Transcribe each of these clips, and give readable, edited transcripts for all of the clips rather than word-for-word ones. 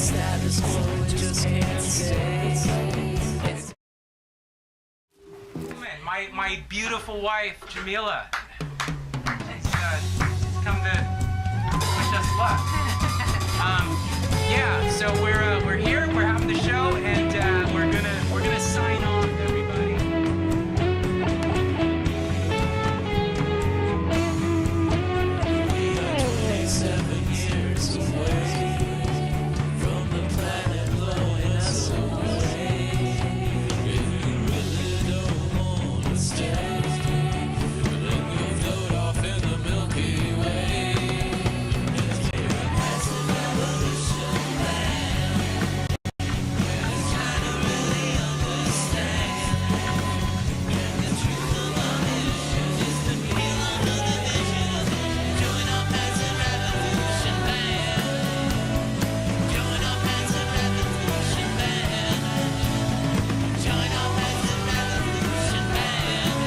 status quo just can't stay. My beautiful wife, Jamila, has come to wish us luck. Yeah, so we're here, we're having the show, and we're gonna sign off, everybody. We are 27 years away from the planet blowing us away. If you really don't want to stay, then you'll float off in the Milky Way. That's the revolution man. It's trying to really understand. And the truth about it is to feel under the vision. Join our Peasant Revolution band. Join our Peasant Revolution band. Join our Peasant Revolution band.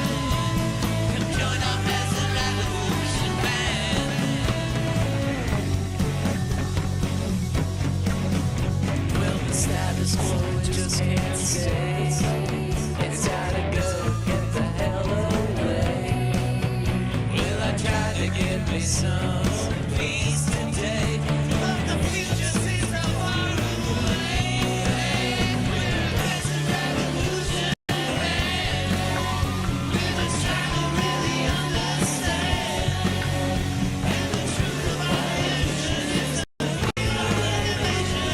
Come join our Peasant Revolution band. Well, the status quo just can't stay. It's gotta go, get the hell away. Well, I tried to get me some peace today, but the future seems so far away. Peasant revolution, we're just trying to really understand. And the truth about it is to feel under the vision.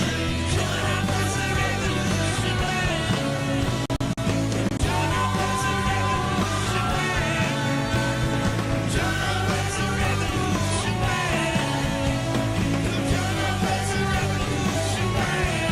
Join our Peasant Revolution band. Join our Peasant Revolution band. Join our Peasant Revolution band. Come join our Peasant Revolution band.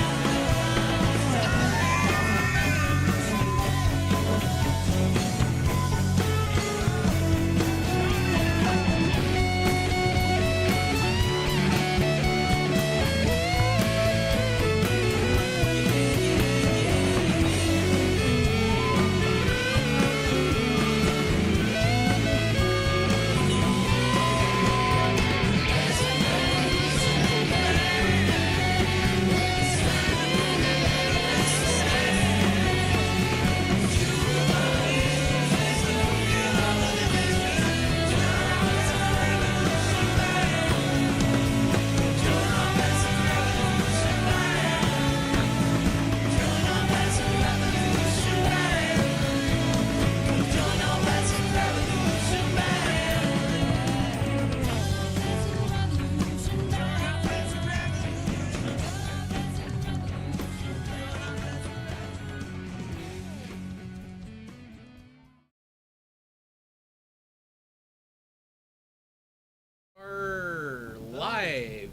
We're live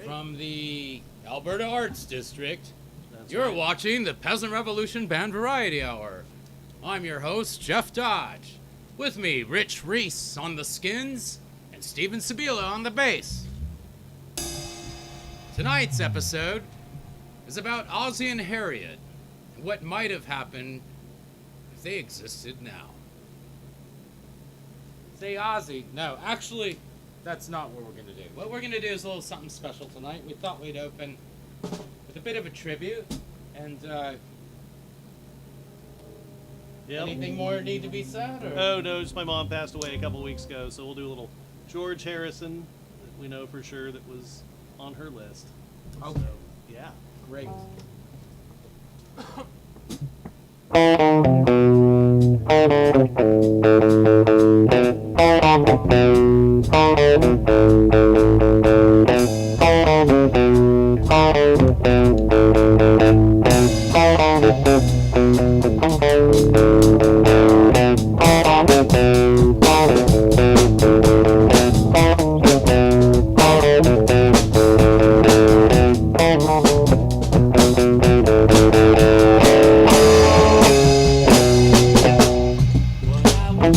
from the Alberta Arts District. You're watching the Peasant Revolution Band Variety Hour. I'm your host, Jeff Dodge. With me, Rich Reese on the skins and Steven Sabila on the bass. Tonight's episode is about Ozzy and Harriet and what might have happened if they existed now. Say Ozzy. No, actually, that's not what we're going to do. What we're going to do is a little something special tonight. We thought we'd open with a bit of a tribute. And, Yep. anything more need to be said? Or? Oh, no, just my mom passed away a couple weeks ago, so we'll do a little George Harrison that we know for sure that was on her list. Oh, So, yeah. great. Well, I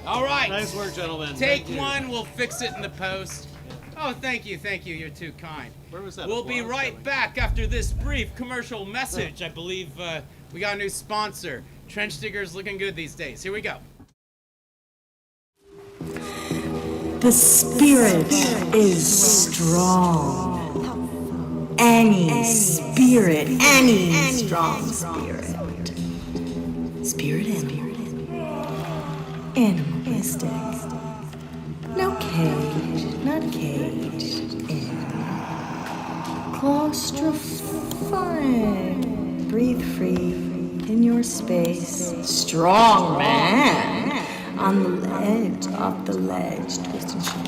All right. Nice work, gentlemen. Take Thank you. one. We'll fix it in the post. Oh, thank you. You're too kind. Where was that? We'll be applause right coming? back after this brief commercial message. I believe we got a new sponsor. Trench Digger's looking good these days. Here we go. The spirit is strong. Any spirit, any strong spirit. Spirit animalistic. No cage, not cage. Claustrophic. Breathe free in your space. Strong man. On the ledge, off the ledge, twist and shout.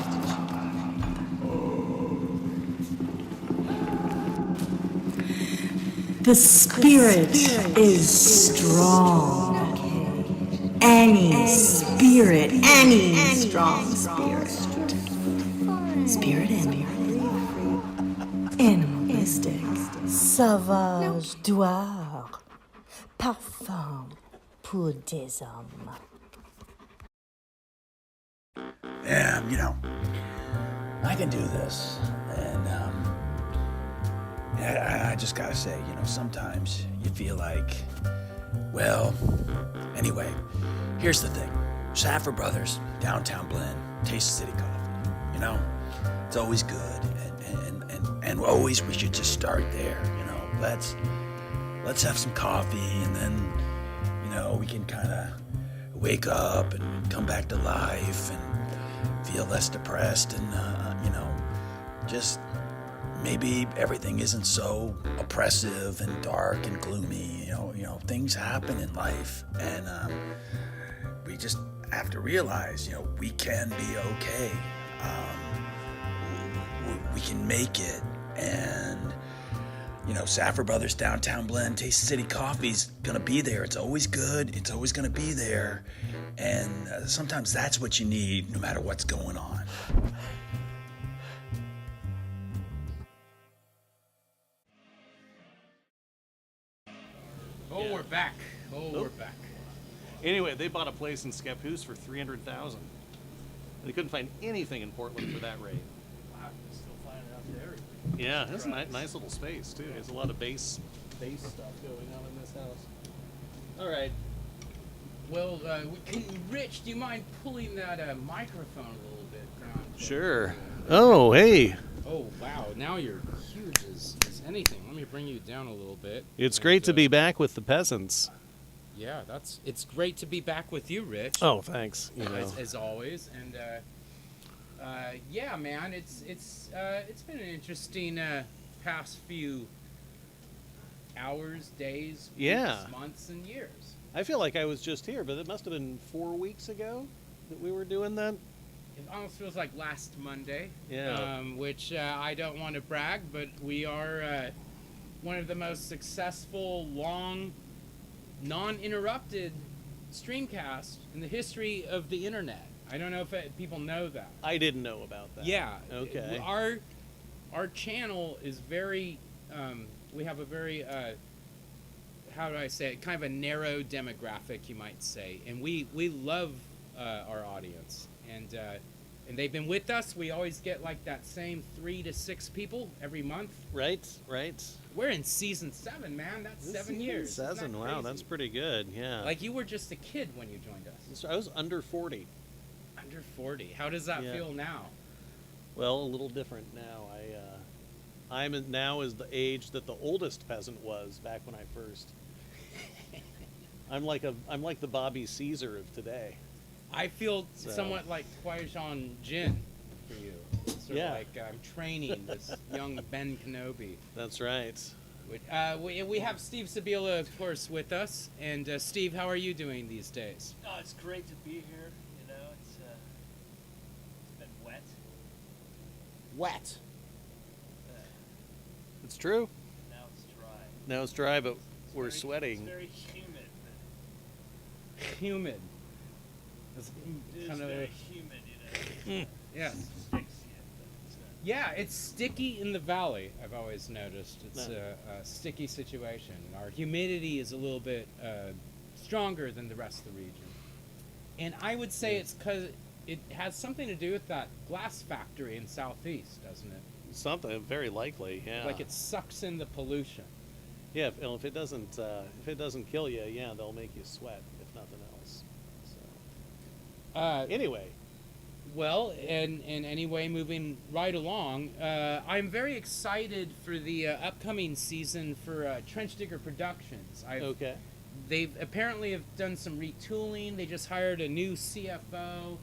The spirit is strong. Any spirit, any strong spirit. Spirit animalistic. Sauvage doir. Parfum pour des hommes. Yeah, I can do this. And, I just gotta say, sometimes you feel like, well, anyway, here's the thing. Safford Brothers, Downtown Blend, Taste City Coffee, it's always good. And always we should just start there, Let's have some coffee and then, we can kind of wake up and come back to life and feel less depressed and, just maybe everything isn't so oppressive and dark and gloomy. Things happen in life and we just have to realize, we can be okay. We can make it and, Safford Brothers Downtown Blend Taste City Coffee's gonna be there. It's always good. It's always gonna be there. And sometimes that's what you need no matter what's going on. Oh, we're back. We're back. Anyway, they bought a place in Scappoose for $300,000. They couldn't find anything in Portland for that rate. Wow, you're still finding out there. Yeah, it's a nice little space too. There's a lot of bass stuff going on in this house. All right. Well, Rich, do you mind pulling that microphone a little bit down? Sure. Oh, hey. Oh, wow. Now you're huge as anything. Let me bring you down a little bit. It's great to be back with the Peasants. Yeah, it's great to be back with you, Rich. Oh, thanks. As always, and yeah, man, it's been an interesting past few hours, days, Yeah. weeks, months, and years. I feel like I was just here, but it must have been 4 weeks ago that we were doing that. It almost feels like last Monday. Yeah. Which I don't want to brag, but we are one of the most successful, long, non-interrupted streamcasts in the history of the internet. I don't know if people know that. I didn't know about that. Yeah. Okay. Our channel is very. We have a very. How do I say it? Kind of a narrow demographic, you might say, and we love our audience, and they've been with us. We always get like that same 3 to 6 people every month. Right. We're in season 7, man. That's 7 years. Isn't that 7. Wow, crazy? that's pretty good. Yeah. Like you were just a kid when you joined us. I was under 40. Under 40. How does that Yeah. feel now? Well, a little different now. I'm now is the age that the oldest peasant was back when I first. I'm like the Bobby Caesar of today. I feel So. somewhat like Qui-Gon Jinn for you. It's sort Yeah. of like I'm training this young Ben Kenobi. That's right. We have Steve Sabila, of course, with us. And Steve, how are you doing these days? Oh, it's great to be here. You know, it's been wet. Wet. Uh, It's true. now it's dry. Now it's dry, but It's we're very- sweating. It's very humid. Humid. It's It is kind of very humid. You know. yeah. Sticks you, but it's, Yeah, it's sticky in the valley. I've always noticed it's No. a sticky situation. Our humidity is a little bit stronger than the rest of the region, and I would say it's because it has something to do with that glass factory in Southeast, doesn't it? Something very likely. Yeah. Like it sucks in the pollution. Yeah. If it doesn't kill you, yeah, they'll make you sweat if nothing else. So anyway. Well, and anyway, moving right along, I'm very excited for the upcoming season for Trench Digger Productions. Okay. They've apparently have done some retooling. They just hired a new CFO.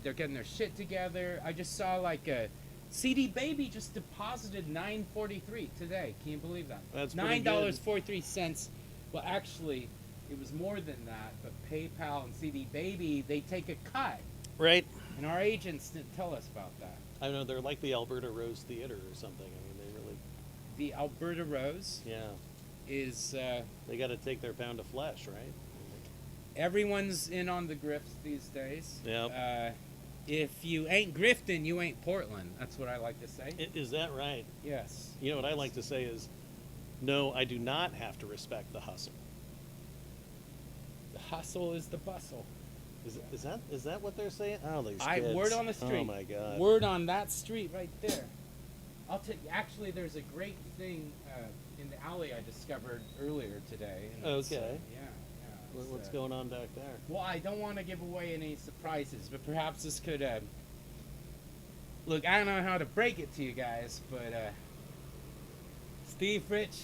They're getting their shit together. I just saw like a CD Baby just deposited $9.43 today. Can you believe that? That's pretty good. $9.43. Well, actually, it was more than that. But PayPal and CD Baby, they take a cut. Right. And our agents didn't tell us about that. I know they're like the Alberta Rose Theater or something. I mean, they really, The Alberta Rose yeah, is they got to take their pound of flesh, right? everyone's in on the grifts these days. Yep. If you ain't grifting, you ain't Portland. That's what I like to say. Is that right? Yes. You know what I like to say is, no, I do not have to respect the hustle. The hustle is the bustle. Is that what they're saying? Oh, these kids. Word on the street. Oh my God. Word on that street right there. I'll tell you. Actually, there's a great thing in the alley I discovered earlier today. And it's, Okay. yeah. What's going on back there? Well, I don't want to give away any surprises, but perhaps this could. Look, I don't know how to break it to you guys, but Steve Rich,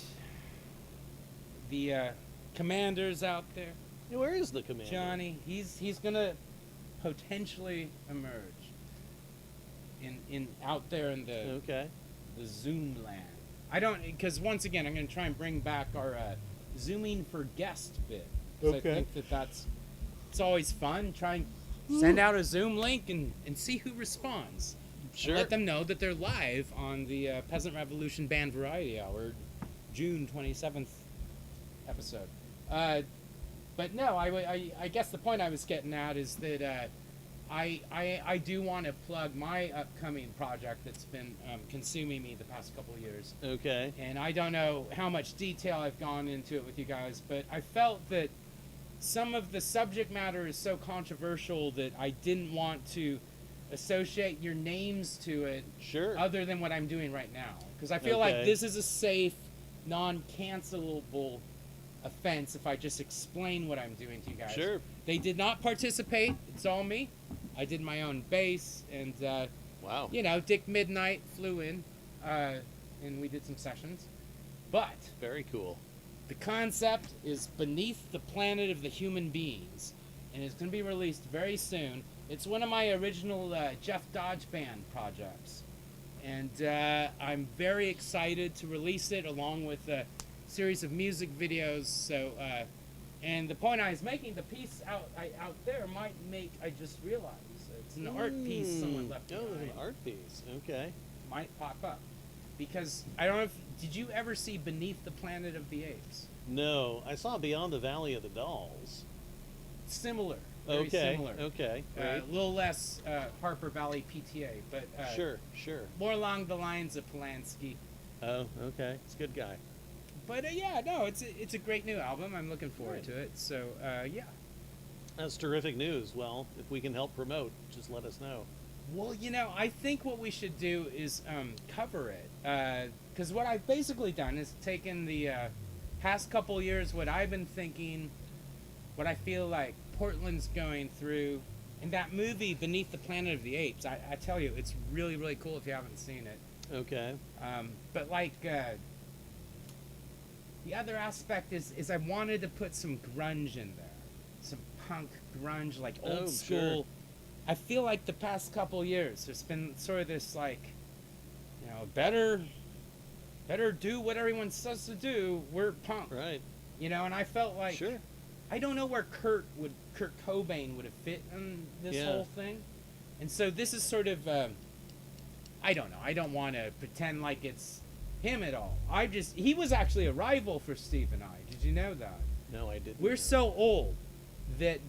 the commander's out there. Hey, where is the commander? Johnny, he's gonna potentially emerge in out there in the Okay. Zoom land. I don't, because once again I'm gonna try and bring back our zooming for guest bit. 'Cause Okay. I think it's always fun. Try and send out a Zoom link and see who responds. Sure. Let them know that they're live on the Peasant Revolution Band Variety Hour, June 27th episode. But no, I guess the point I was getting at is that I do want to plug my upcoming project that's been consuming me the past couple of years. Okay. And I don't know how much detail I've gone into it with you guys, but I felt that some of the subject matter is so controversial that I didn't want to associate your names to it Sure. other than what I'm doing right now. Because I feel like Okay. this is a safe, non-cancelable offense if I just explain what I'm doing to you guys. Sure. They did not participate. It's all me. I did my own bass, and Wow. Dick Midnight flew in, and we did some sessions. But Very cool. the concept is Beneath the Planet of the Human Beings, and it's going to be released very soon. It's one of my original Jeff Dodge Band projects, and I'm very excited to release it along with a series of music videos. So, and the point I was making, the piece out there might make, I just realized, it's an art piece someone left Oh, behind. an art piece. Okay. Might pop up. Because, I don't know if, did you ever see Beneath the Planet of the Apes? No, I saw Beyond the Valley of the Dolls. Similar. Very Okay. similar. Okay. A Great. little less Harper Valley PTA, but Sure. more along the lines of Polanski. Oh, okay. It's a good guy. But yeah, no, it's a great new album. I'm looking forward to it. So yeah. That's terrific news. Well, if we can help promote, just let us know. Well, I think what we should do is cover it. Because what I've basically done is taken the past couple years, what I've been thinking, what I feel like Portland's going through, and that movie Beneath the Planet of the Apes. I tell you, it's really, really cool if you haven't seen it. Okay. But like the other aspect is I wanted to put some grunge in there, some punk grunge, like old Oh, school I feel like the past couple years, there's been sort of this like, better do what everyone says to do. We're punk, Right. And I felt like, Sure. I don't know where Kurt Cobain would have fit in this Yeah. whole thing, and so this is sort of, I don't know. I don't want to pretend like it's him at all. He was actually a rival for Steve and I. Did you know that? No, I didn't. We're so old that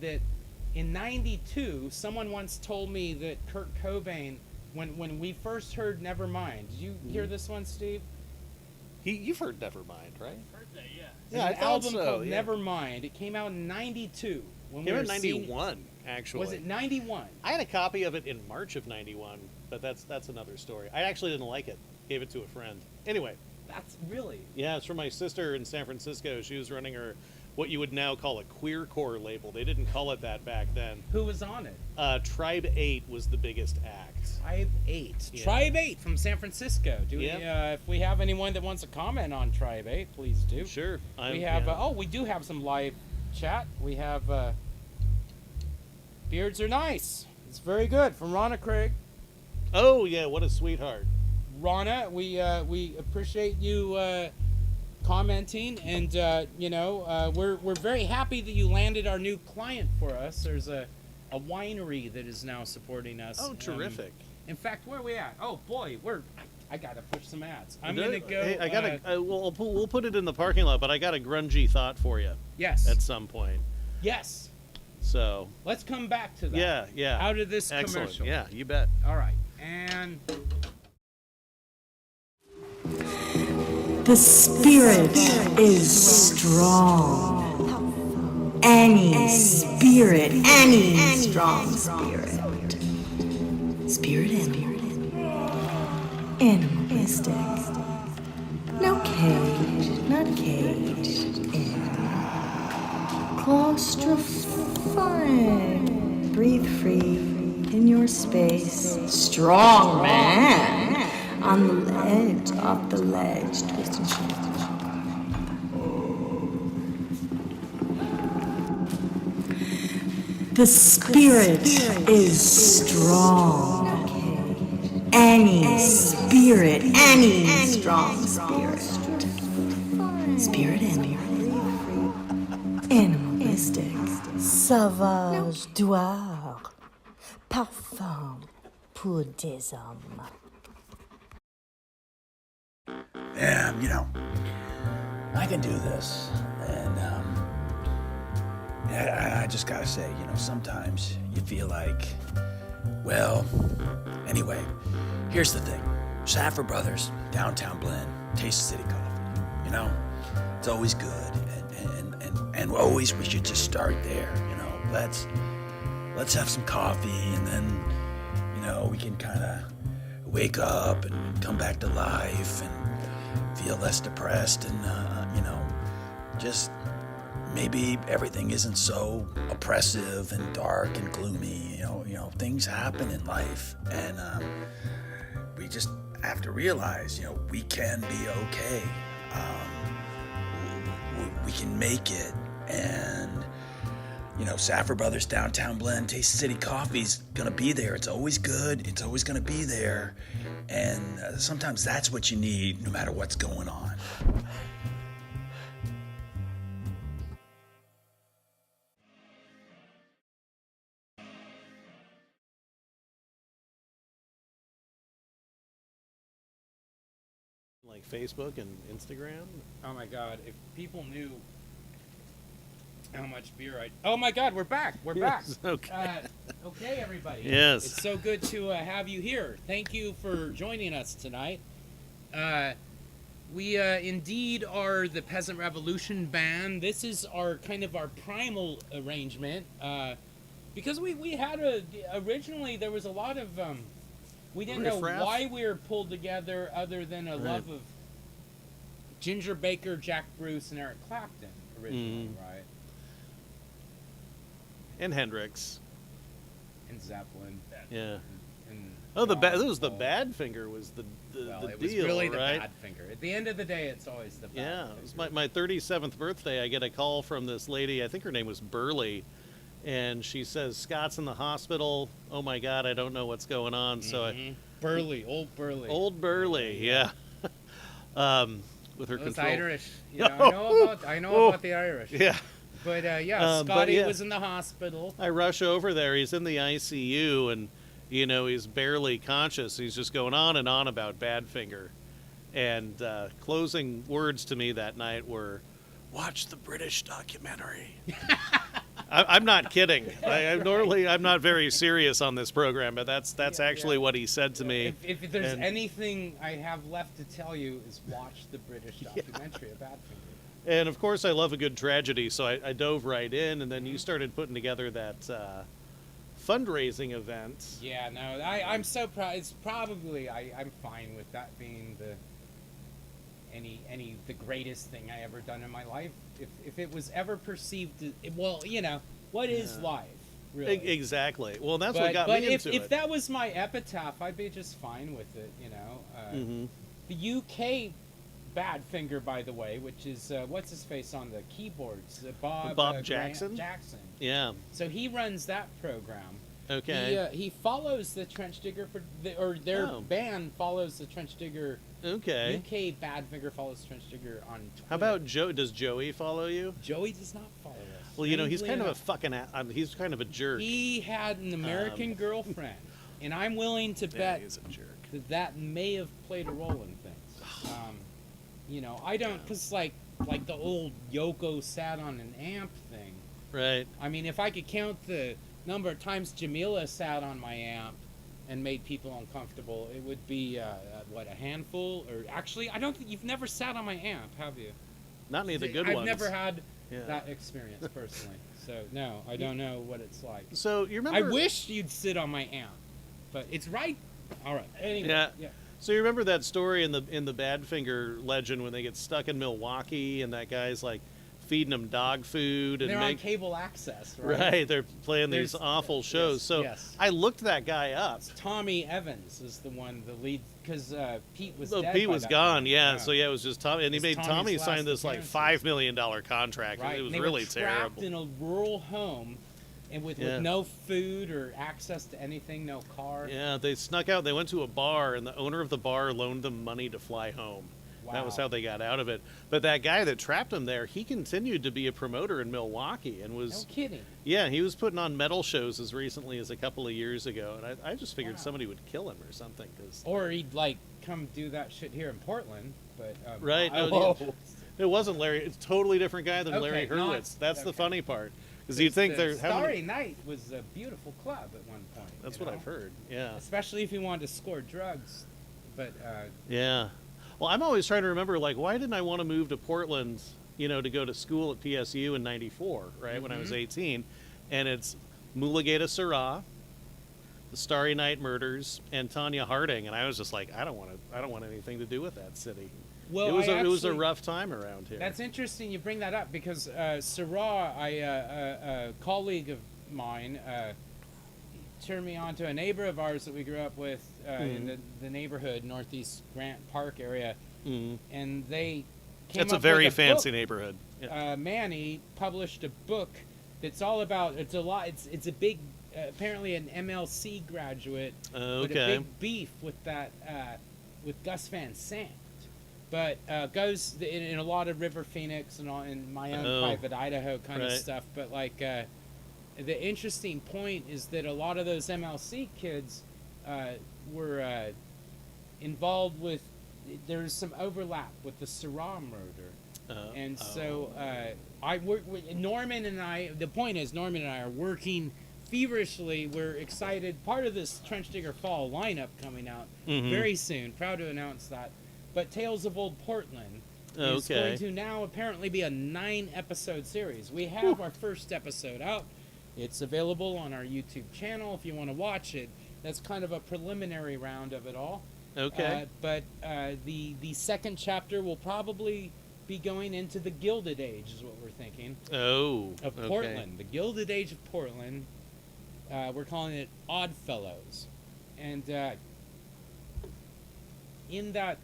in '92, someone once told me that Kurt Cobain, when we first heard Nevermind, did you hear this one, Steve? You've heard Nevermind, right? Heard that, yeah. Yeah, I An thought album so, called yeah. Nevermind. It came out in '92. When Came we out were in seeing- 91, actually. Was it '91? I had a copy of it in March of 91, but that's another story. I actually didn't like it. Gave it to a friend. Anyway, That's really. yeah, it's from my sister in San Francisco. She was running her, what you would now call a queercore label. They didn't call it that back then. Who was on it? Tribe 8 was the biggest act. Tribe 8. Yeah. Tribe 8 from San Francisco. Do we? Yeah. If we have anyone that wants to comment on Tribe 8, please do. Sure. We have. yeah. We do have some live chat. We have. Beards are nice. It's very good from Ronna Craig. Oh, yeah, what a sweetheart. Ronna, we appreciate you commenting, and we're very happy that you landed our new client for us. There's a winery that is now supporting us. Oh, terrific. In fact, where are we at? Oh boy, I gotta push some ads. I'm gonna go. Hey, I gotta. We'll put it in the parking lot, but I got a grungy thought for you Yes. at some point. Yes. So Let's come back to that. yeah. Out of this Excellent. commercial. Yeah, you bet. All right. And The spirit is strong. Any spirit, any strong spirit. Spirit animalistic. No cage, not caged in. Claustrophic. Breathe free in your space. Strong man. On the ledge, off the ledge, twist and shout. The spirit is strong. Any spirit, any strong spirit. Spirit animalistic. Sauvage doir. Parfum pour des hommes. Yeah, I can do this. And, I just gotta say, sometimes you feel like, well, anyway, here's the thing. Saffer Brothers, downtown blend, Taste City Coffee, it's always good. And always we should just start there, Let's have some coffee and then, we can kind of wake up and come back to life and feel less depressed and, just maybe everything isn't so oppressive and dark and gloomy. Things happen in life, and we just have to realize, we can be okay. We can make it, and Saffer Brothers Downtown Blend Taste City Coffee's gonna be there. It's always good. It's always gonna be there, and sometimes that's what you need, no matter what's going on. Like Facebook and Instagram. oh my God, if people knew how much beer I. Oh my God, we're back. We're back. Yes, okay. Okay, everybody. Yes. It's so good to have you here. Thank you for joining us tonight. We indeed are the Peasant Revolution Band. This is our kind of our primal arrangement. Because we had originally there was a lot of we didn't know Riff-raff. why we were pulled together other than a love of Ginger Baker, Jack Bruce, and Eric Clapton originally, right? And Hendrix. And Zeppelin. Yeah. And Oh, John that was the Paul. Badfinger was the Well, the it deal, was really right? the bad finger. At the end of the day, it's always the bad Yeah, finger. it was my 37th birthday. I get a call from this lady. I think her name was Burley, and she says, Scott's in the hospital. Oh my God, I don't know what's going on. So I, Burley, old Burley. old Burley, yeah. With her Those control. Irish. You know, I know about the Irish. Yeah. But But Scotty yeah. was in the hospital. I rush over there. He's in the ICU, and he's barely conscious. He's just going on and on about Badfinger. And closing words to me that night were, "Watch the British documentary." I'm not kidding. I'm not very serious on this program, but that's actually what he said to me. If there's anything I have left to tell you is watch the British documentary of Badfinger. And of course, I love a good tragedy, so I dove right in, and then you started putting together that fundraising event. Yeah, no, I'm so proud. It's probably I'm fine with that being the greatest thing I ever done in my life. If it was ever perceived, what is life? Really? Exactly. Well, that's what got me into it. If that was my epitaph, I'd be just fine with it. The UK Badfinger, by the way, which is what's his face on the keyboards, Bob Jackson. Jackson. Yeah. So he runs that program. Okay. He follows the Trench Digger their band follows the Trench Digger. Okay. UK Badfinger follows Trench Digger on Twitter. How about Joe? Does Joey follow you? Joey does not follow us. Well, he's Strangely kind of a enough. fucking. He's kind of a jerk. He had an American girlfriend, and I'm willing to bet he's a jerk. that may have played a role in things. I don't, because like the old Yoko sat on an amp thing. Right. I mean, if I could count the number of times Jamila sat on my amp and made people uncomfortable, it would be a handful? Or actually, I don't think you've never sat on my amp, have you? Not any of the good I've ones. never had Yeah. that experience personally, so no, I don't know what it's like. So you remember? I wish you'd sit on my amp, but it's right. All right. Anyway. Yeah. So you remember that story in the Badfinger legend when they get stuck in Milwaukee and that guy's like feeding them dog food and They're on cable access, right? Right, they're playing these There's- awful shows. So yes. I looked that guy up. Tommy Evans is the lead, because Pete was So dead Pete by was that gone, point. yeah. So yeah, it was just Tommy, and he It's made Tommy's Tommy last sign this like appearances. $5 million contract. Right. It was and they really were trapped terrible. in a rural home, and with no food or access to anything, no car. Yeah, they snuck out. They went to a bar, and the owner of the bar loaned them money to fly home. That was Wow. how they got out of it. But that guy that trapped him there, he continued to be a promoter in Milwaukee and was. No kidding. Yeah, he was putting on metal shows as recently as a couple of years ago, and I just figured somebody would kill him or something. Or he'd come do that shit here in Portland, but Right. It wasn't Larry. It's a totally different guy than Larry Okay, not- Hurwitz. That's the okay. funny part. Because you'd think they're having. Starry Night was a beautiful club at one point. That's you what know? I've heard. Yeah. Especially if you wanted to score drugs, but Yeah. Well, I'm always trying to remember, like, why didn't I want to move to Portland, to go to school at PSU in '94, right, when I was 18? And it's Mulugeta Surah, the Starry Night Murders, and Tanya Harding, and I was just like, I don't want anything to do with that city. well, it was I it was a actually- rough time around here. That's interesting you bring that up, because Sarah, a colleague of mine, turned me on to a neighbor of ours that we grew up with in the neighborhood, Northeast Grant Park area, and they came It's a up very with fancy book. neighborhood. Yeah. Manny published a book that's all about. It's a big, apparently an MLC graduate, with a Okay. big beef with that with Gus Van Sant. But goes in a lot of River Phoenix and all, in my own private Idaho kind of Right. stuff. But the interesting point is that a lot of those MLC kids were involved with. There's some overlap with the Surah murder, and so Norman and I. The point is, Norman and I are working feverishly. We're excited. Part of this Trench Digger Fall lineup coming out very soon. Proud to announce that. But Tales of Old Portland is Okay. going to now apparently be a 9-episode series. We have our first episode out. It's available on our YouTube channel if you want to watch it. That's kind of a preliminary round of it all. Okay. But the second chapter will probably be going into the Gilded Age, is what we're thinking, of of Portland. The Gilded Age of Portland. We're calling it Oddfellows. And in that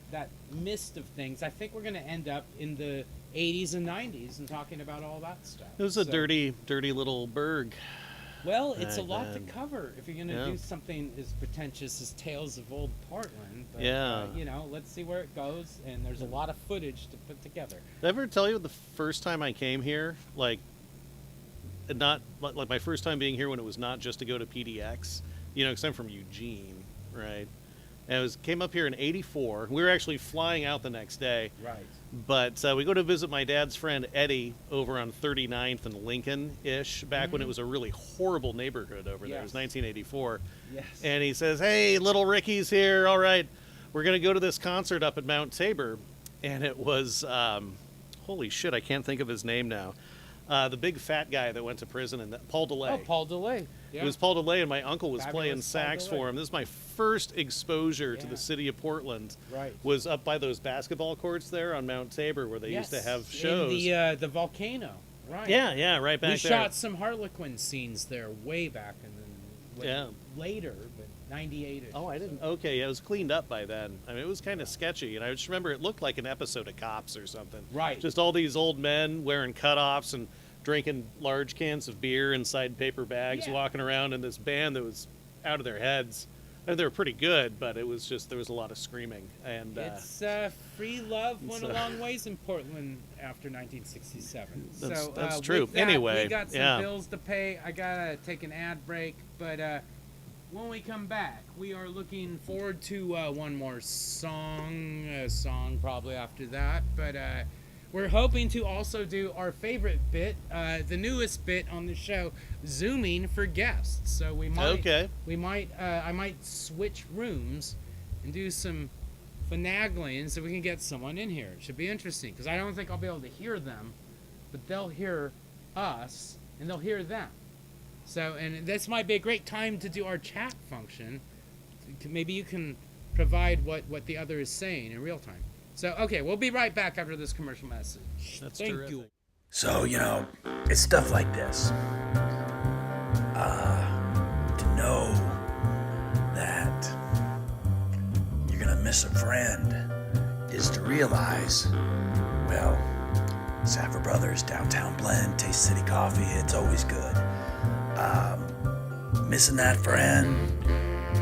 mist of things, I think we're going to end up in the 80s and 90s and talking about all that stuff. It was a So- dirty little burg. Well, it's a Back lot then. to cover if you're going to Yeah. do something as pretentious as Tales of Old Portland. But, Yeah. you know, let's see where it goes. And there's a lot of footage to put together. Did I ever tell you the first time I came here? Like, not like my first time being here when it was not just to go to PDX. You know, because I'm from Eugene, right? And came up here in '84. We were actually flying out the next day. Right. But we go to visit my dad's friend Eddie over on 39th and Lincoln-ish, back when it was a really horrible neighborhood over there. It was Yes. 1984. Yes. And he says, "Hey, little Ricky's here. All right, we're going to go to this concert up at Mount Tabor." And it was, holy shit, I can't think of his name now. The big fat guy that went to prison, and Paul DeLay. Oh, Paul DeLay. Yeah. It was Paul DeLay, and my uncle was Fabulous playing Paul sax DeLay. for him. This is my first exposure to Yeah. the city of Portland. Right. Was up by those basketball courts there on Mount Tabor, where they used to have Yes, shows. in the volcano. Right. Yeah, right back We there. shot some Harlequin scenes there way back in the Yeah. later, but 98. Oh, I didn't. Okay, yeah, it was cleaned up by then. I mean, it was kind of sketchy, and I just remember it looked like an episode of Cops or something. Right. Just all these old men wearing cutoffs and drinking large cans of beer inside paper bags, Yeah. walking around in this band that was out of their heads. And they were pretty good, but it was just there was a lot of screaming. And It's free love went a it's, long ways in Portland after 1967. That's with true. that, Anyway, we got some yeah. bills to pay. I gotta take an ad break, but when we come back, we are looking forward to one more song. A song probably after that, but we're hoping to also do our favorite bit, the newest bit on the show, zooming for guests. So we might, Okay. I might switch rooms and do some finagling so we can get someone in here. It should be interesting because I don't think I'll be able to hear them, but they'll hear us and they'll hear them. So, and this might be a great time to do our chat function. Maybe you can provide what the other is saying in real time. So, okay, we'll be right back after this commercial message. That's Thank terrific. you. So, it's stuff like this. To know that you're gonna miss a friend is to realize, well, Saffer Brothers, Downtown Blend, Taste City Coffee, it's always good. Missing that friend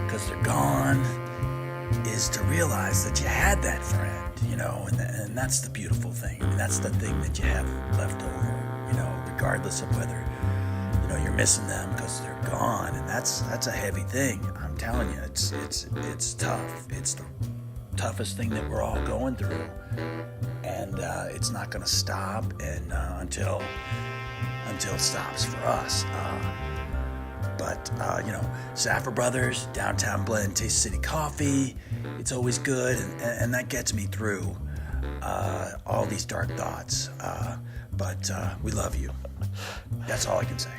because they're gone is to realize that you had that friend, and that's the beautiful thing. I mean, that's the thing that you have left over, regardless of whether, you're missing them because they're gone, and that's a heavy thing. I'm telling you, it's tough. It's the toughest thing that we're all going through, and it's not going to stop, and until it stops for us. But Saffer Brothers, Downtown Blend, Taste City Coffee, it's always good, and that gets me through all these dark thoughts. But we love you. That's all I can say.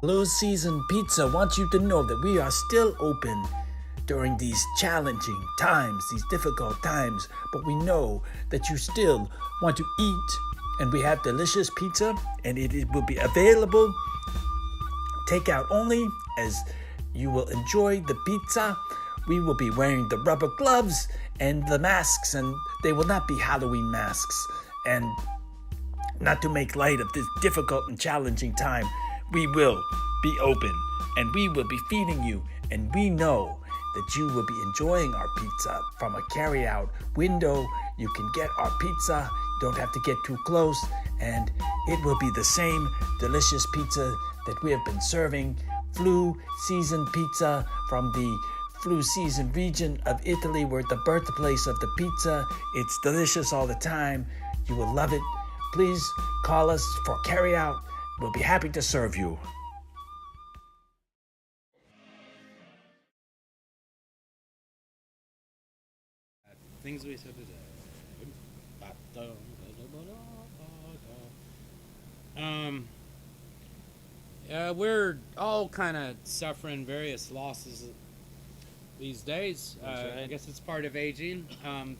Blue Season Pizza wants you to know that we are still open during these challenging times, these difficult times, but we know that you still want to eat, and we have delicious pizza, and it will be available takeout only, as you will enjoy the pizza. We will be wearing the rubber gloves and the masks, and they will not be Halloween masks. And not to make light of this difficult and challenging time, we will be open, and we will be feeding you, and we know that you will be enjoying our pizza from a carry-out window. You can get our pizza, you don't have to get too close, and it will be the same delicious pizza that we have been serving. Flu season pizza from the Flu season region of Italy. We're the birthplace of the pizza. It's delicious all the time. You will love it. Please call us for carry-out. We'll be happy to serve you. Things we said today. We're all kind of suffering various losses these days. That's right. I guess it's part of aging.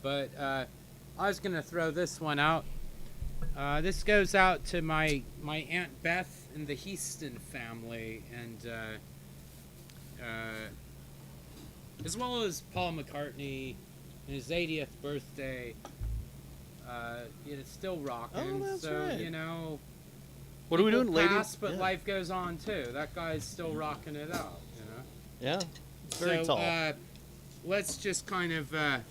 But I was gonna throw this one out. This goes out to my Aunt Beth and the Heaston family, and as well as Paul McCartney and his 80th birthday. It's still rocking. Oh, that's so right. you know. What are we people doing, lady? pass, but Yeah. life goes on too. That guy's still rocking it out. You know. Yeah, very so, tall. Let's just kind of, and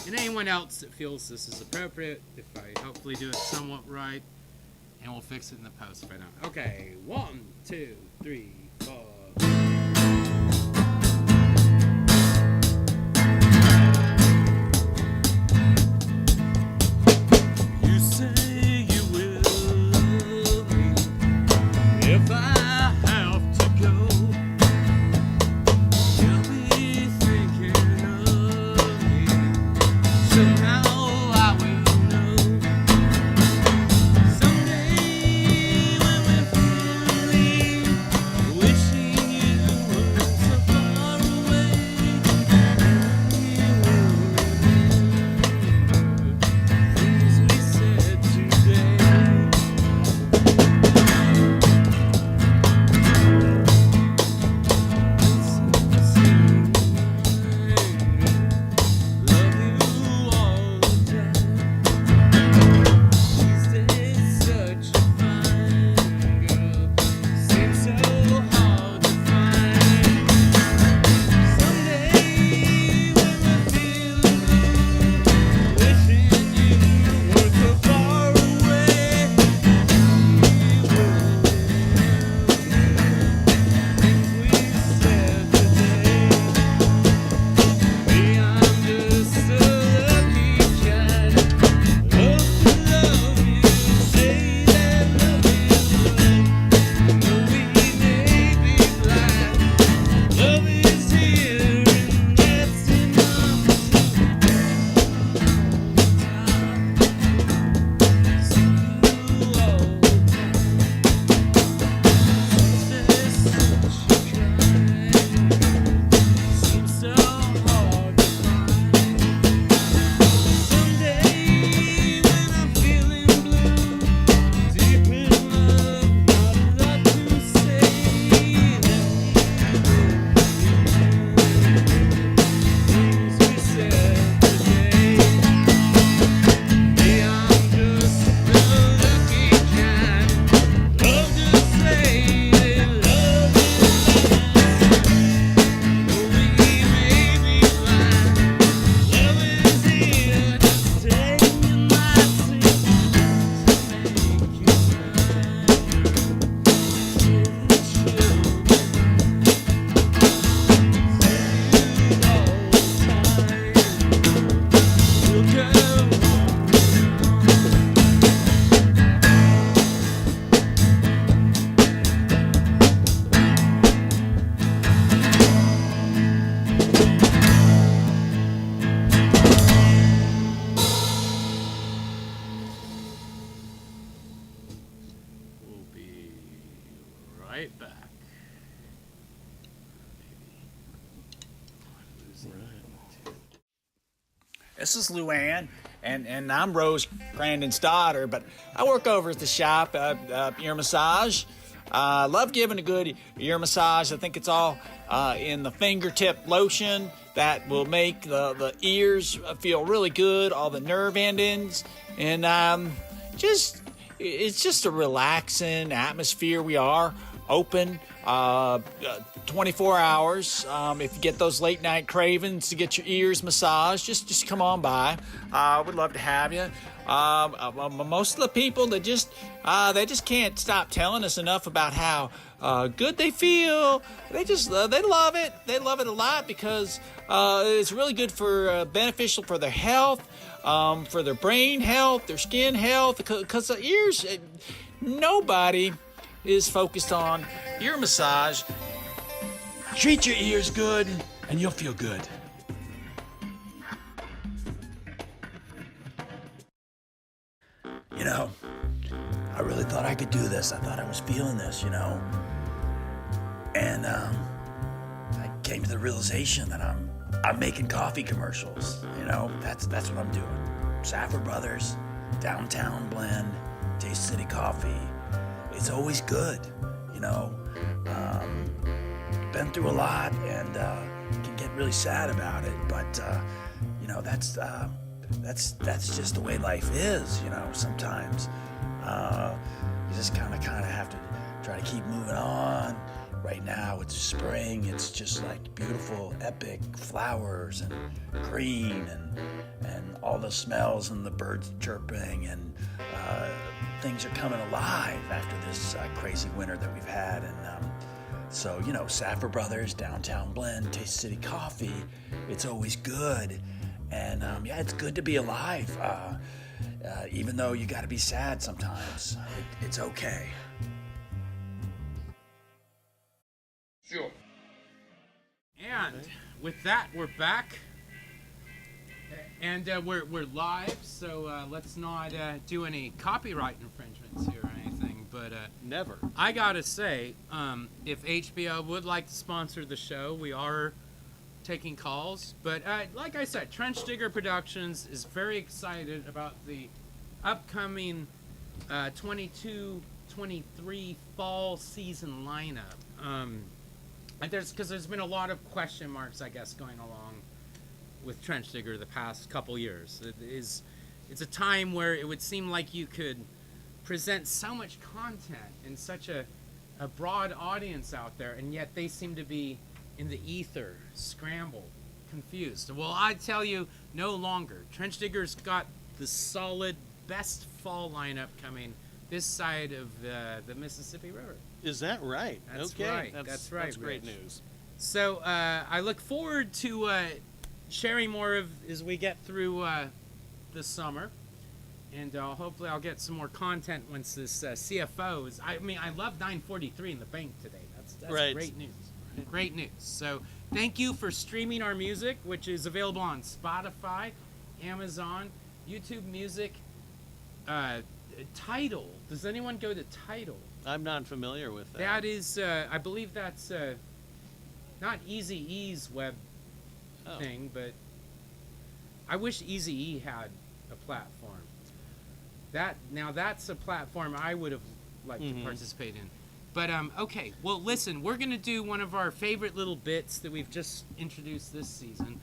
anyone else that feels this is appropriate, if I hopefully do it somewhat right, and we'll fix it in the post if I don't. Okay, 1, 2, 3, 4. You say you will love me if I have to go. You'll be thinking of me. Somehow I will know. Someday when we're feeling, wishing you were so far away, we will remember things we said today. We'll be right back. This is Luann, and I'm Rose Crandon's daughter, but I work over at the shop, ear massage. Love giving a good ear massage. I think it's all in the fingertip lotion that will make the ears feel really good, all the nerve endings, and it's just a relaxing atmosphere. We are open 24 hours. If you get those late night cravings to get your ears massaged, just come on by. We'd love to have you. Most of the people that they just can't stop telling us enough about how good they feel. They love it. They love it a lot because it's really good for beneficial for their health, for their brain health, their skin health. Because the ears, nobody is focused on ear massage. Treat your ears good, and you'll feel good. You know, I really thought I could do this. I thought I was feeling this, you know. And I came to the realization that I'm making coffee commercials. You know, that's what I'm doing. Safford Brothers, Downtown Blend, Taste City Coffee. It's always good, you know. Been through a lot and can get really sad about it, but you know, that's that's just the way life is, you know. Sometimes you just kind of have to try to keep moving on. Right now it's spring. It's just like beautiful, epic flowers and green and all the smells and the birds chirping and things are coming alive after this crazy winter that we've had. And so, you know, Saffer Brothers, Downtown Blend, Taste City Coffee, it's always good. And yeah, it's good to be alive. Even though you got to be sad sometimes, it's okay. And with that, we're back. And we're live, so let's not do any copyright infringements here or anything. But Never. I gotta say, if HBO would like to sponsor the show, we are taking calls. But like I said, Trench Digger Productions is very excited about the upcoming 22-23 fall season lineup. And there's been a lot of question marks, I guess, going along with Trench Digger the past couple years. It's a time where it would seem like you could present so much content in such a broad audience out there, and yet they seem to be in the ether, scrambled, confused. Well, I tell you, no longer. Trench Digger's got the solid, best fall lineup coming this side of the Mississippi River. Is that right? That's okay. right. That's right, That's great Rich. news. So I look forward to sharing more of as we get through the summer, and hopefully I'll get some more content once this CFO is. I mean, I love 943 in the bank today. That's Right. great news. Great news. So thank you for streaming our music, which is available on Spotify, Amazon, YouTube Music, Tidal. Does anyone go to Tidal? I'm not familiar with that. That is, I believe that's not Eazy-E's web thing, but I wish Eazy-E had a platform. That's a platform I would have liked to participate in. But okay, well listen, we're gonna do one of our favorite little bits that we've just introduced this season.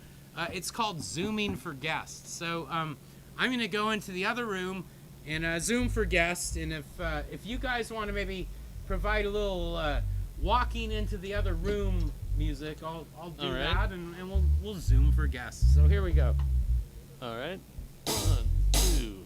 It's called Zooming for Guests. So I'm gonna go into the other room and Zoom for guests. And if you guys want to maybe provide a little walking into the other room music, I'll do All right. that, and we'll Zoom for guests. So here we go. All right. 1, 2.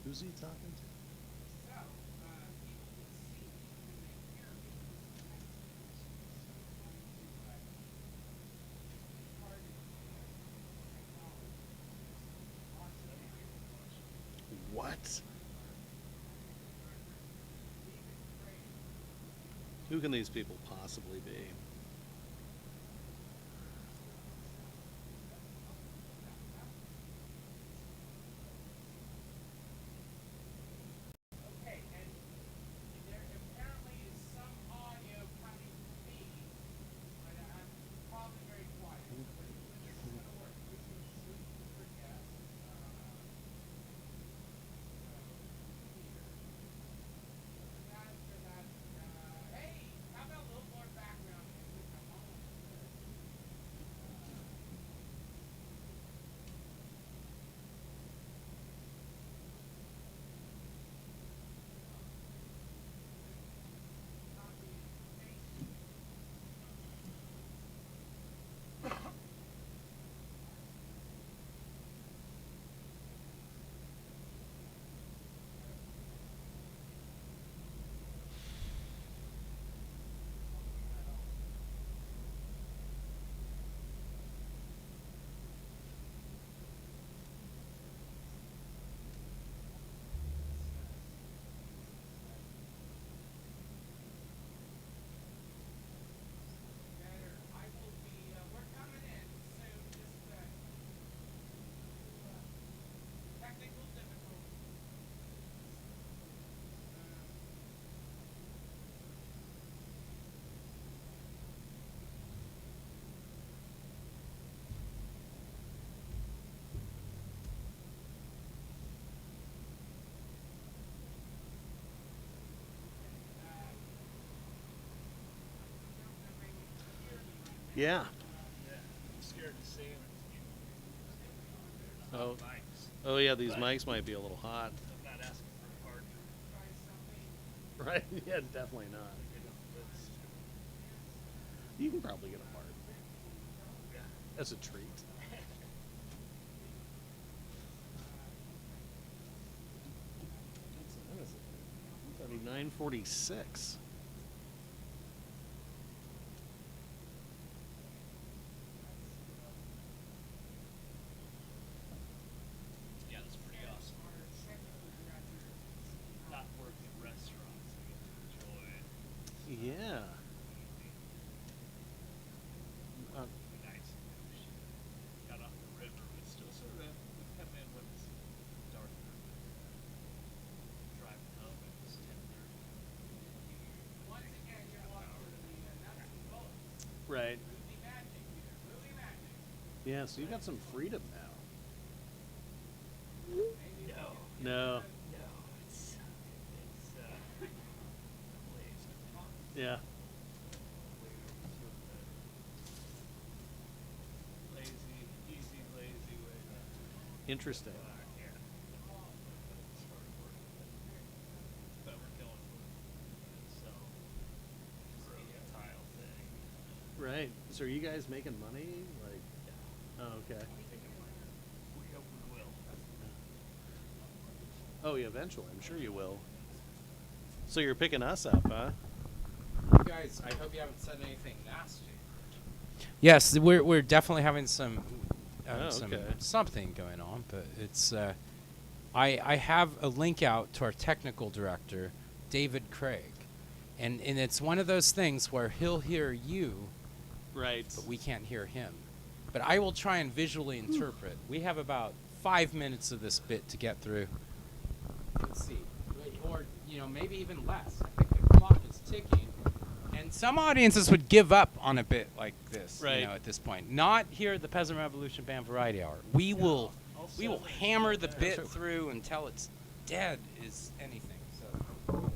Who's he talking to? What? Who can these people possibly be? Okay, and there apparently is some audio coming from me, but I'm probably very quiet. But this is going to work. This is Zoom for guests. Hey, how about a little more background music? Yeah. I'm scared to say it. Oh. Mics. Oh yeah, these mics might be a little hot. I'm not asking for a pardon. Right? Yeah, definitely not. That's- You can probably get a part. Yeah. As a treat. What is it? It's already 9:46. Yeah, that's pretty awesome. Not work in restaurants. I get to enjoy it. Yeah. Be nice. Got off the river, but still sort of come in when it's darker. Driving home, it was 10:30. Right. Yeah, so you got some freedom now. No. No, it's lazy. Yeah. Lazy, easy, lazy way to Interesting. yeah. Start working. But we're killing wood. So grow the tile thing. Right. So are you guys making money? Like, oh, okay. We hope we will. Oh, yeah, eventually. I'm sure you will. So you're picking us up, huh? You guys, I hope you haven't said anything nasty. Yes, we're definitely having some okay. something going on, but it's I have a link out to our technical director, David Craig, and it's one of those things where he'll hear you, Right. but we can't hear him. But I will try and visually interpret. We have about 5 minutes of this bit to get through. Let's see, or maybe even less. I think the clock is ticking. And some audiences would give up on a bit like this, Right. at this point. Not here at the Peasant Revolution Band Variety Hour. We will hammer the bit through until it's dead as anything. So.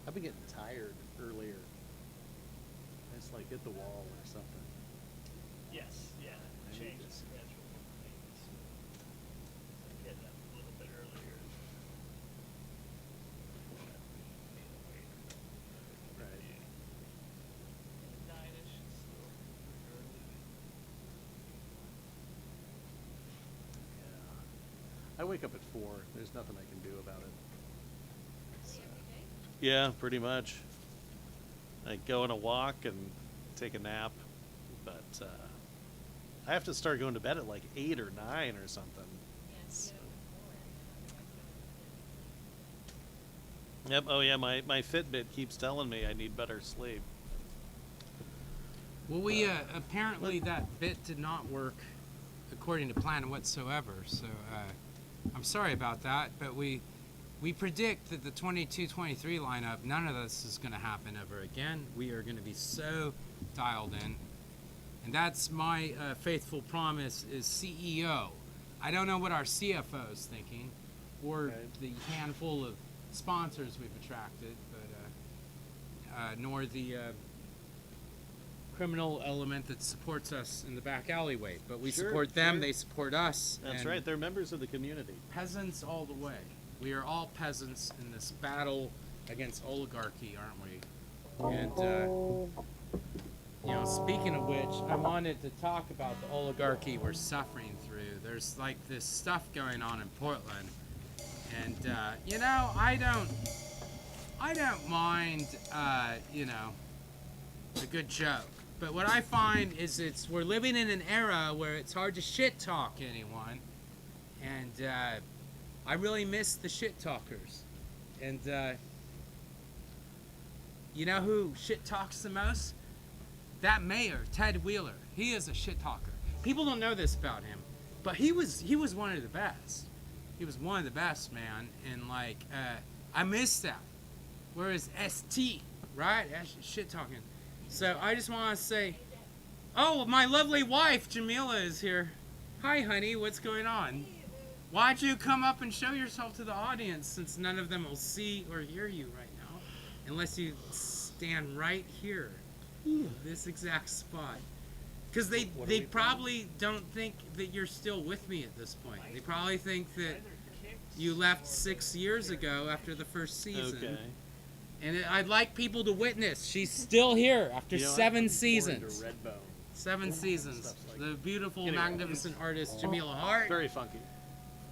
I've been getting tired earlier. I just like hit the wall or something. Yes, yeah. I need Change to- the schedule. I'm getting up a little bit earlier. Right. 9-ish is still pretty early. Yeah. I wake up at 4. There's nothing I can do about it. Yeah, pretty much. I go on a walk and take a nap, but I have to start going to bed at like 8 or 9 or something. So. Yep. Oh yeah, my Fitbit keeps telling me I need better sleep. Well, we apparently that bit did not work according to plan whatsoever. So I'm sorry about that, but we predict that the 22-23 lineup, none of this is going to happen ever again. We are going to be so dialed in. And that's my faithful promise as CEO. I don't know what our CFO is thinking, or Right. the handful of sponsors we've attracted, but nor the criminal element that supports us in the back alleyway. But we Sure, support them, sure. they support us. That's and right. They're members of the community. peasants all the way. We are all peasants in this battle against oligarchy, aren't we? And, speaking of which, I wanted to talk about the oligarchy we're suffering through. There's like this stuff going on in Portland. And, I don't mind, a good joke. But what I find is we're living in an era where it's hard to shit talk anyone. And, I really miss the shit talkers. And you know who shit talks the most? That mayor, Ted Wheeler. He is a shit talker. People don't know this about him, but he was one of the best. He was one of the best, man. And like, I miss that. Whereas ST, right? Shit talking. So I just want to say, oh, my lovely wife Jamila is here. Hi, honey. What's going on? Why'd you come up and show yourself to the audience, since none of them will see or hear you right now, unless you stand right here, this exact spot. Because they probably don't think that you're still with me at this point. They probably think that you left 6 years ago after the first season. Okay. And I'd like people to witness she's still here after You know, 7 seasons. Redbone. 7 seasons. like The beautiful, Anyway. magnificent artist Jamila Hart. Very funky.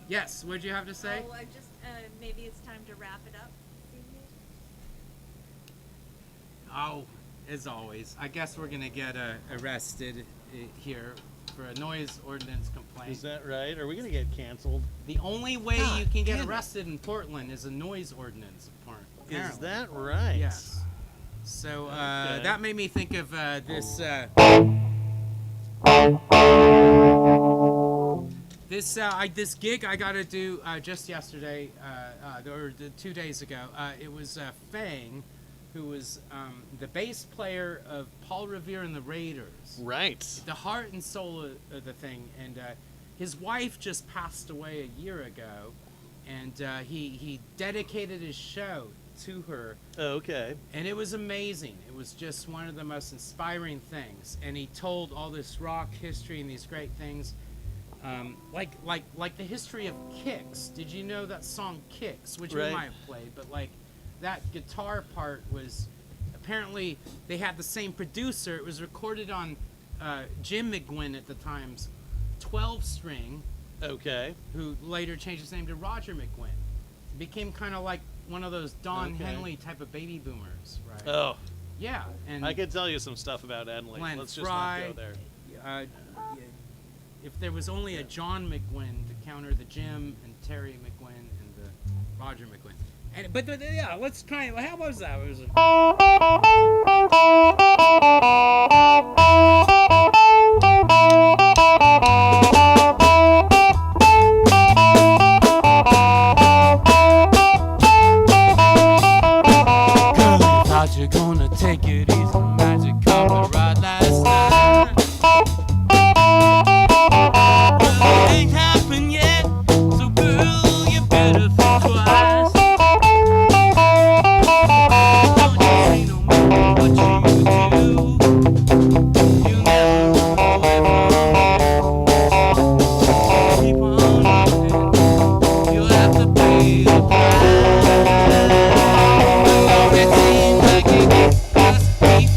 Yes, what'd you have to say? Oh, I just maybe it's time to wrap it up. Oh, as always. I guess we're gonna get arrested here for a noise ordinance complaint. Is that right? Are we gonna get canceled? The only way God you can get damn it. arrested in Portland is a noise ordinance, apparently. Is that right? Yes. So Okay. that made me think of this. This gig I got to do just yesterday, or 2 days ago. It was Fang, who was the bass player of Paul Revere and the Raiders. Right. The heart and soul of the thing. And his wife just passed away a year ago, and he dedicated his show to her. Okay. And it was amazing. It was just one of the most inspiring things. And he told all this rock history and these great things. Like the history of Kicks. Did you know that song Kicks, which Right. we might have played, but like that guitar part was apparently they had the same producer. It was recorded on Jim McGuinn at the time's 12-string, Okay. who later changed his name to Roger McGuinn. It became kind of like one of those Don Okay. Henley type of baby boomers, right? Oh, Yeah, and I could tell you some stuff about Henley. Glenn Let's just Fry. not go there. uh, if there was only a John McGuinn to counter the Jim and Terry McGuinn and the Roger McGuinn. And, but yeah, let's try. How was that? It was Girl, thought you're gonna take it easy. Magic carpet ride last night. It ain't happened yet, so girl, you better think twice. Don't you see no matter what you do, you'll never go away from here. Keep on living, you'll have to pay the price. It seems like you just keep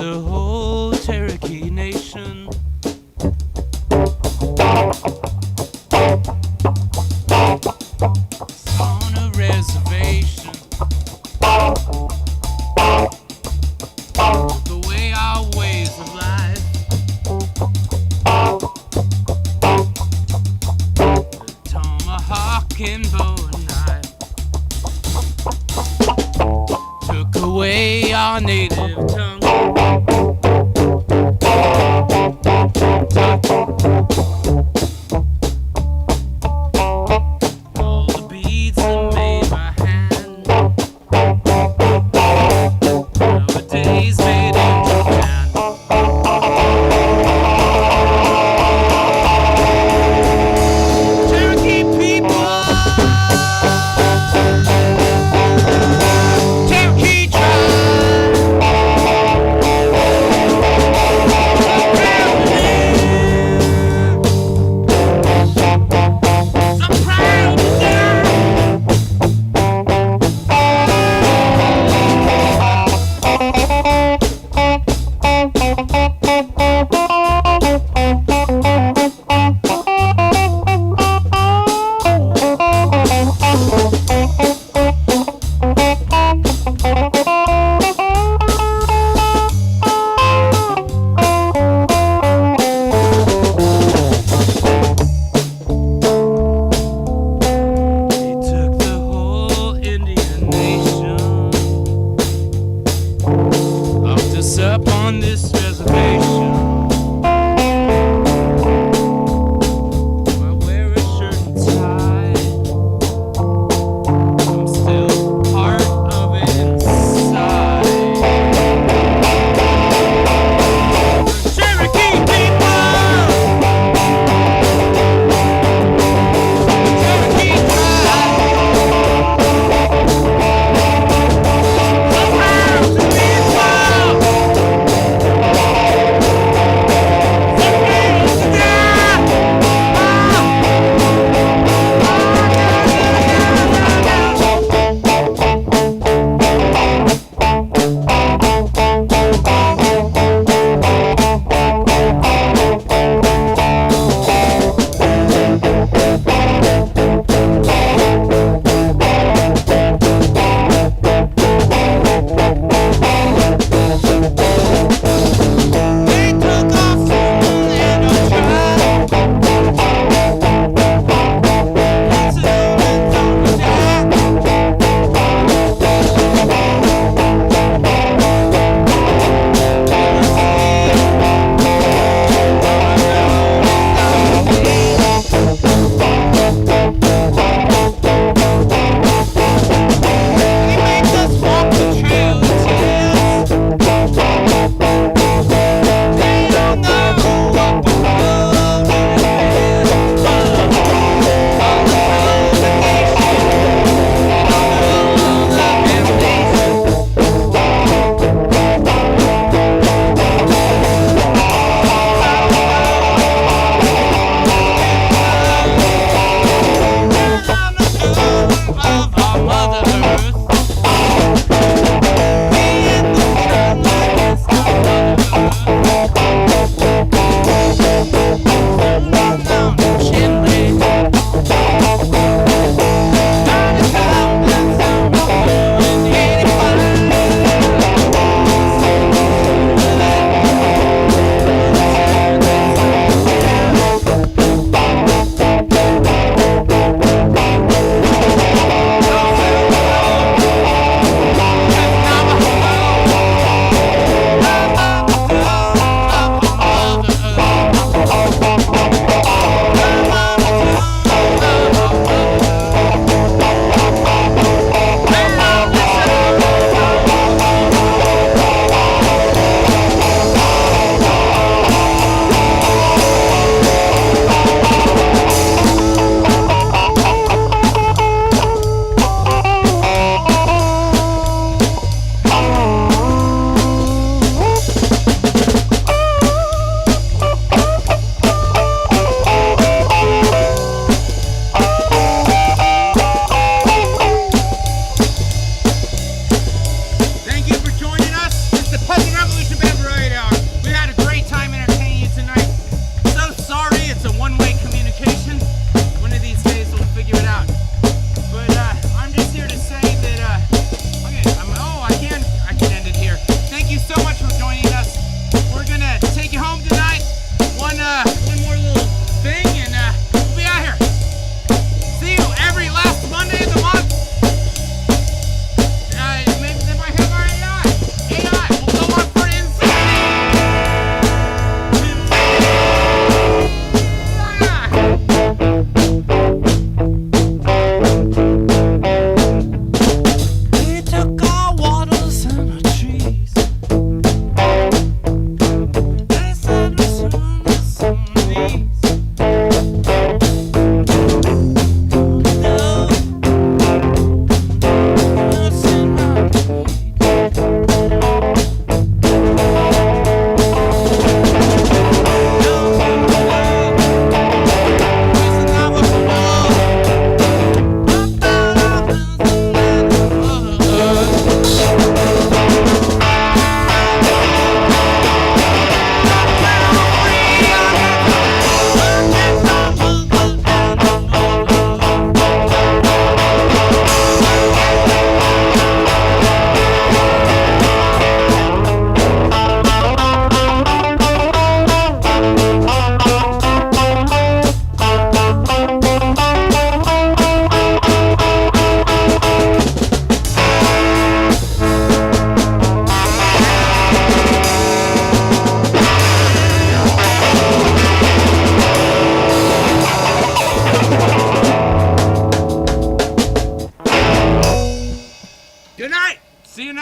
the whole Cherokee Nation. On a reservation. Took away our ways of life. The tomahawk and bow and knife took away our native tongue. All the beads are made by hand. Nowadays made in Japan. Cherokee people, Cherokee tribe.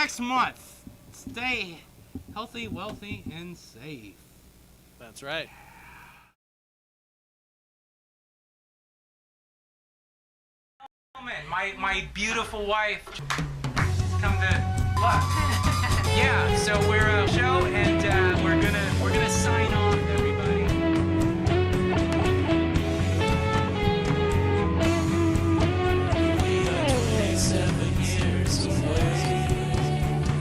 next month. Stay healthy, wealthy, and safe. That's right. My beautiful wife come to look. Yeah, so we're a show and we're gonna sign off, everybody. We are 27 years away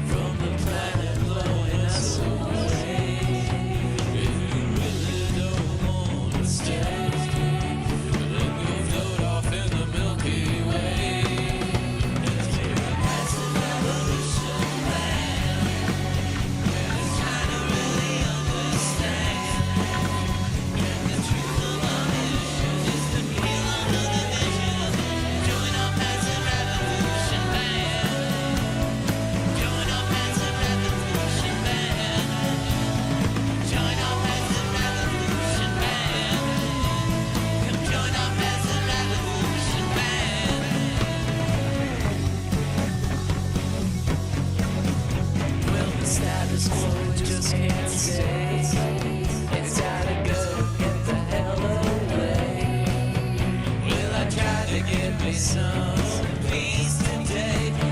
from the planet blowing us away. If you really don't want to stay, then go float off in the Milky Way. That's the revolution, man. And it's trying to really understand. And the truth of our mission is to heal under the vision. Join our peasant revolution band. Join our peasant revolution band. Join our peasant revolution band. Come join our peasant revolution band. Well, the status quo just can't stay. It's gotta go, get the hell away. Well, I tried to get me some peace today.